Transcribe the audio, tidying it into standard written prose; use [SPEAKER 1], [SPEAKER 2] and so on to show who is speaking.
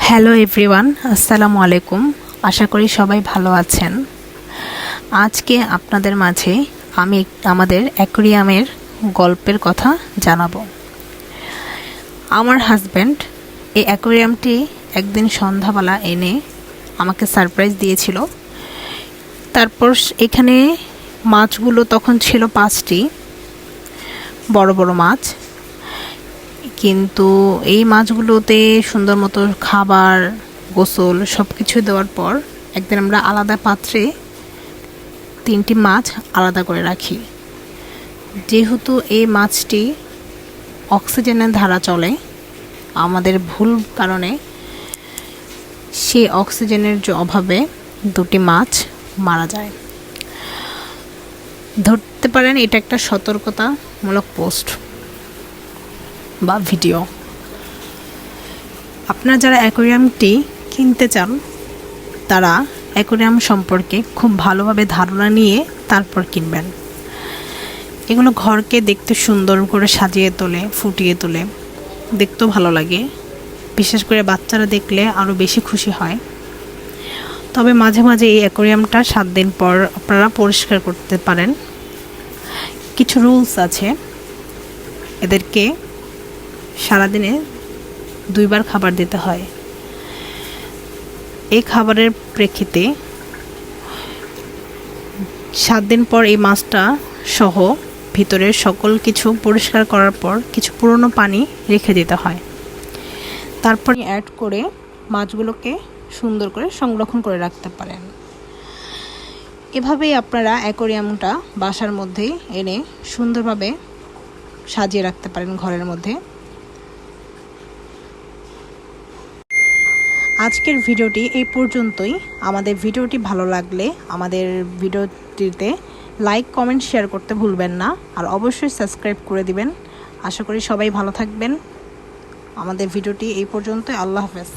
[SPEAKER 1] Hello everyone, আসসালামু আলাইকুম। আশা করি সবাই ভালো আছেন। আজকে আপনাদের মাঝে আমি আমাদের অ্যাকোয়ারিয়ামের গল্পের কথা জানাবো। আমার হাজব্যান্ড এই অ্যাকোয়ারিয়ামটি একদিন সন্ধ্যাবেলা এনে আমাকে সারপ্রাইজ দিয়েছিল। তারপর এখানে মাছগুলো তখন ছিল 5টি বড় বড় মাছ, কিন্তু এই মাছগুলোতে সুন্দর মতো খাবার, গোসল সব কিছু দেওয়ার পর একদিন আমরা আলাদা পাত্রে 3টি মাছ আলাদা করে রাখি। যেহেতু এই মাছটি অক্সিজেনের ধারা চলে, আমাদের ভুল কারণে সেই অক্সিজেনের অভাবে 2টি মাছ মারা যায়। ধরতে পারেন এটা একটা সতর্কতামূলক পোস্ট বা ভিডিও। আপনারা যারা অ্যাকোয়ারিয়ামটি কিনতে চান তারা অ্যাকোয়ারিয়াম সম্পর্কে খুব ভালোভাবে ধারণা নিয়ে তারপর কিনবেন। এগুলো ঘরকে দেখতে সুন্দর করে সাজিয়ে তোলে, ফুটিয়ে তোলে, দেখতেও ভালো লাগে। বিশেষ করে বাচ্চারা দেখলে আরও বেশি খুশি হয়। তবে মাঝে মাঝে এই অ্যাকোয়ারিয়ামটা 7 দিন পর আপনারা পরিষ্কার করতে পারেন। কিছু রুলস আছে, এদেরকে সারাদিনে 2 বার খাবার দিতে হয়। এই খাবারের প্রেক্ষিতে 7 দিন পর এই মাছটা সহ ভিতরের সকল কিছু পরিষ্কার করার পর কিছু পুরনো পানি রেখে দিতে হয়। তারপর অ্যাড করে মাছগুলোকে সুন্দর করে সংরক্ষণ করে রাখতে পারেন। এভাবেই আপনারা অ্যাকোয়ারিয়ামটা বাসার মধ্যেই এনে সুন্দরভাবে সাজিয়ে রাখতে পারেন ঘরের মধ্যে। আজকের ভিডিওটি এই পর্যন্তই। আমাদের ভিডিওটি ভালো লাগলে আমাদের ভিডিওটিতে লাইক, কমেন্ট, শেয়ার করতে ভুলবেন না। আর অবশ্যই সাবস্ক্রাইব করে দিবেন। আশা করি সবাই ভালো থাকবেন। আমাদের ভিডিওটি এই পর্যন্তই। আল্লাহ হাফেজ।